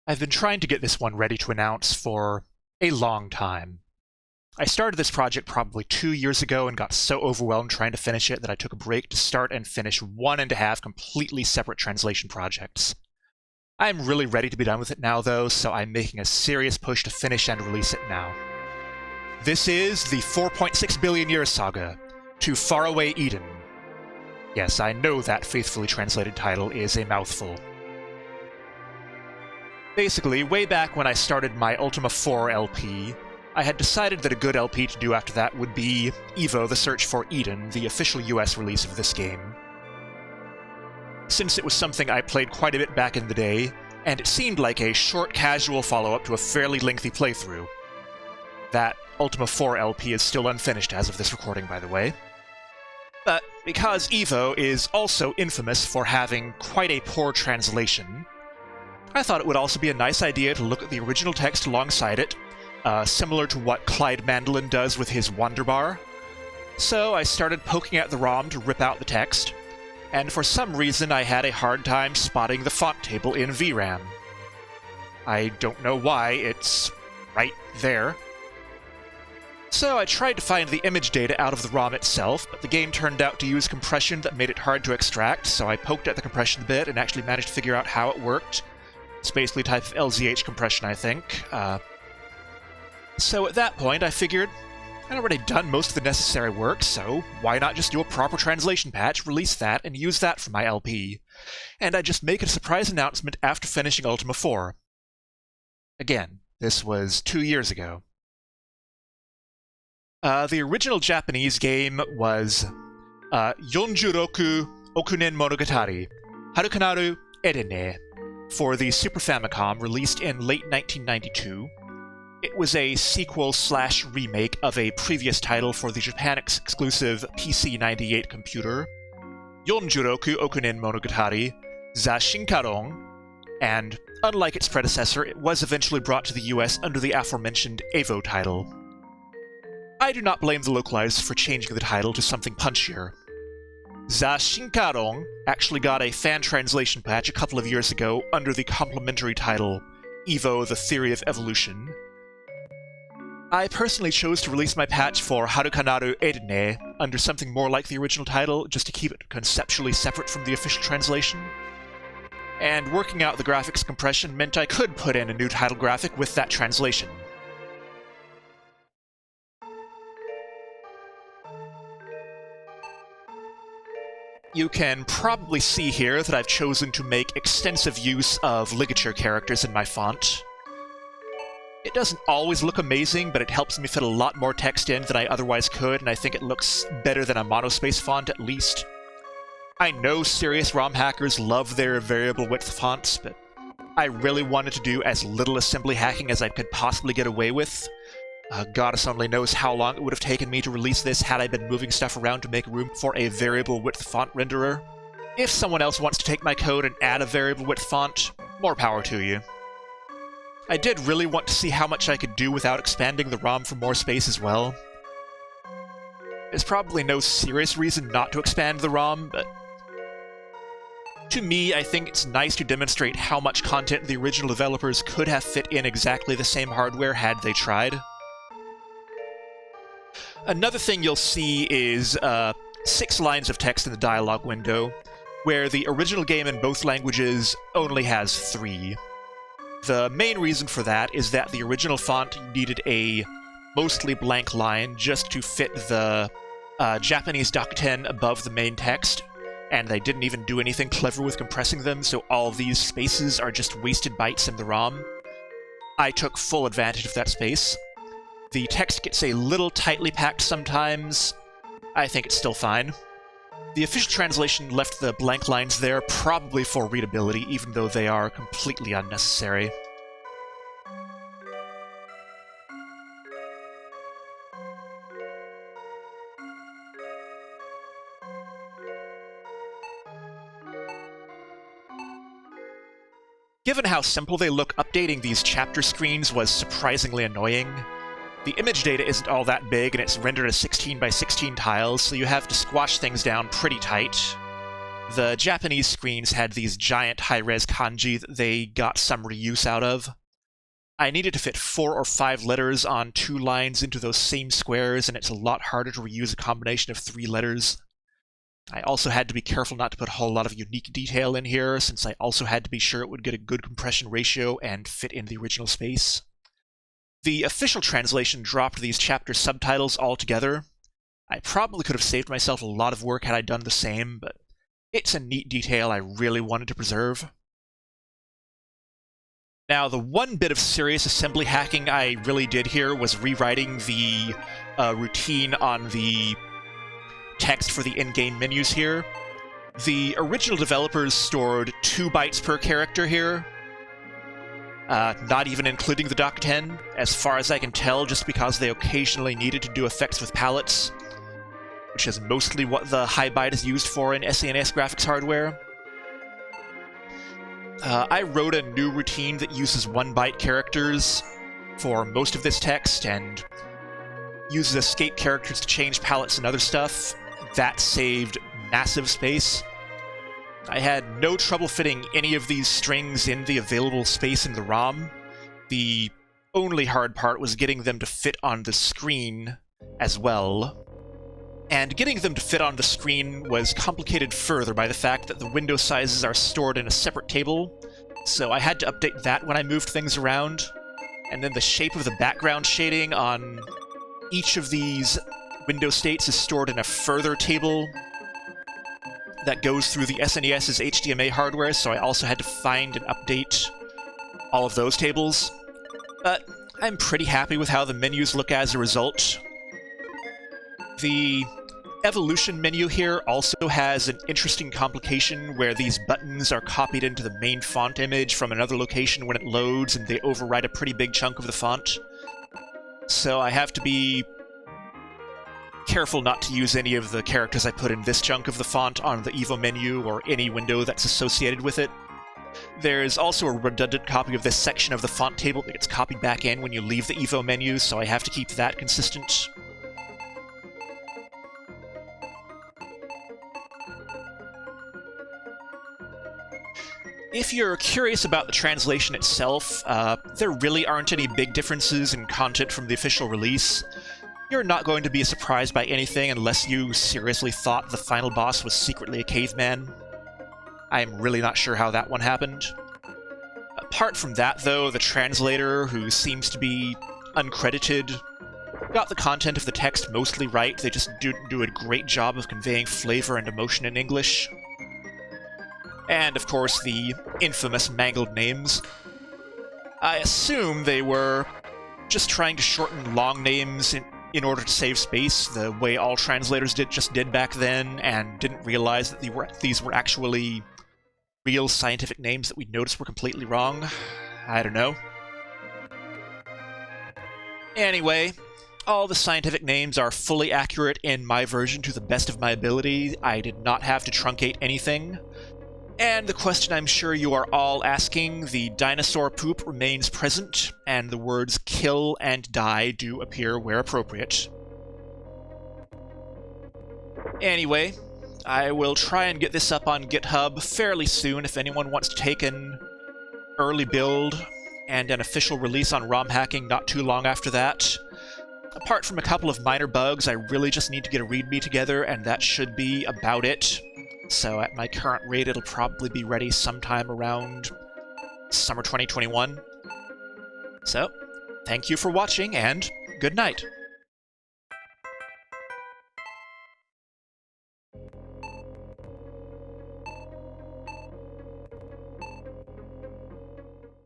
I've been trying to get this one ready to announce for a long time. I started this project probably 2 years ago and got so overwhelmed trying to finish it that I took a break to start and finish 1.5 completely separate translation projects. I'm really ready to be done with it now though, so I'm making a serious push to finish and release it now. This is the 4.6 Billion Year Saga, to Faraway Eden. Yes, I know that faithfully translated title is a mouthful. Basically, way back when I started my Ultima 4 LP, I had decided that a good LP to do after that would be E.V.O. The Search for Eden, the official US release of this game. Since it was something I played quite a bit back in the day, and it seemed like a short, casual follow-up to a fairly lengthy playthrough. That Ultima 4 LP is still unfinished as of this recording, by the way. But because E.V.O. is also infamous for having quite a poor translation, I thought it would also be a nice idea to look at the original text alongside it, similar to what Clyde Mandelin does with his Wonderbar. So I started poking at the ROM to rip out the text, and for some reason I had a hard time spotting the font table in VRAM. I don't know why, it's right there. So I tried to find the image data out of the ROM itself, but the game turned out to use compression that made it hard to extract, so I poked at the compression a bit and actually managed to figure out how it worked. It's basically a type of LZH compression, I think. So at that point, I figured I'd already done most of the necessary work, so why not just do a proper translation patch, release that, and use that for my LP? And I'd just make a surprise announcement after finishing Ultima 4. Again, this was 2 years ago. The original Japanese game was Yonjuroku Okunen Monogatari, Haru ka naru Eden he, for the Super Famicom, released in late 1992. It was a sequel/remake of a previous title for the Japan-exclusive PC-98 computer, Yonjuroku Okunen Monogatari, za Shinkarong, and, unlike its predecessor, it was eventually brought to the US under the aforementioned E.V.O. title. I do not blame the localizers for changing the title to something punchier. Za Shinkarong actually got a fan translation patch a couple of years ago under the complimentary title E.V.O. The Theory of Evolution. I personally chose to release my patch for Haru ka naru Eden he under something more like the original title, just to keep it conceptually separate from the official translation. And working out the graphics compression meant I could put in a new title graphic with that translation. You can probably see here that I've chosen to make extensive use of ligature characters in my font. It doesn't always look amazing, but it helps me fit a lot more text in than I otherwise could, and I think it looks better than a monospace font at least. I know serious ROM hackers love their variable width fonts, but I really wanted to do as little assembly hacking as I could possibly get away with. Goddess only knows how long it would have taken me to release this had I been moving stuff around to make room for a variable width font renderer. If someone else wants to take my code and add a variable width font, more power to you. I did really want to see how much I could do without expanding the ROM for more space as well. There's probably no serious reason not to expand the ROM, but to me, I think it's nice to demonstrate how much content the original developers could have fit in exactly the same hardware had they tried. Another thing you'll see is 6 lines of text in the dialogue window, where the original game in both languages only has 3. The main reason for that is that the original font needed a mostly blank line just to fit the Japanese Dakuten above the main text, and they didn't even do anything clever with compressing them, so all of these spaces are just wasted bytes in the ROM. I took full advantage of that space. The text gets a little tightly packed sometimes. I think it's still fine. The official translation left the blank lines there, probably for readability, even though they are completely unnecessary. Given how simple they look, updating these chapter screens was surprisingly annoying. The image data isn't all that big, and it's rendered as 16 by 16 tiles, so you have to squash things down pretty tight. The Japanese screens had these giant high-res kanji that they got some reuse out of. I needed to fit 4 or 5 letters on 2 lines into those same squares, and it's a lot harder to reuse a combination of 3 letters. I also had to be careful not to put a whole lot of unique detail in here, since I also had to be sure it would get a good compression ratio and fit in the original space. The official translation dropped these chapter subtitles altogether. I probably could have saved myself a lot of work had I done the same, but it's a neat detail I really wanted to preserve. Now, the one bit of serious assembly hacking I really did here was rewriting the routine on the text for the in-game menus here. The original developers stored 2 bytes per character here, not even including the Doc 10, as far as I can tell, just because they occasionally needed to do effects with palettes, which is mostly what the high byte is used for in SNES graphics hardware. I wrote a new routine that uses 1 byte characters for most of this text, and uses escape characters to change palettes and other stuff. That saved massive space. I had no trouble fitting any of these strings in the available space in the ROM. The only hard part was getting them to fit on the screen as well. And getting them to fit on the screen was complicated further by the fact that the window sizes are stored in a separate table, so I had to update that when I moved things around. And then the shape of the background shading on each of these window states is stored in a further table that goes through the SNES's HDMA hardware, so I also had to find and update all of those tables. But I'm pretty happy with how the menus look as a result. The evolution menu here also has an interesting complication where these buttons are copied into the main font image from another location when it loads, and they overwrite a pretty big chunk of the font. So I have to be careful not to use any of the characters I put in this chunk of the font on the E.V.O menu or any window that's associated with it. There's also a redundant copy of this section of the font table that gets copied back in when you leave the E.V.O menu, so I have to keep that consistent. If you're curious about the translation itself, there really aren't any big differences in content from the official release. You're not going to be surprised by anything unless you seriously thought the final boss was secretly a caveman. I'm really not sure how that one happened. Apart from that, though, the translator, who seems to be uncredited, got the content of the text mostly right. They just didn't do a great job of conveying flavor and emotion in English. And, of course, the infamous mangled names. I assume they were just trying to shorten long names in order to save space, the way all translators did back then, and didn't realize that these were actually real scientific names that we'd noticed were completely wrong. I don't know. Anyway, all the scientific names are fully accurate in my version to the best of my ability. I did not have to truncate anything. And the question I'm sure you are all asking, the dinosaur poop remains present, and the words kill and die do appear where appropriate. Anyway, I will try and get this up on GitHub fairly soon if anyone wants to take an early build and an official release on ROM hacking not too long after that. Apart from a couple of minor bugs, I really just need to get a README together, and that should be about it. So at my current rate, it'll probably be ready sometime around summer 2021. So, thank you for watching, and good night.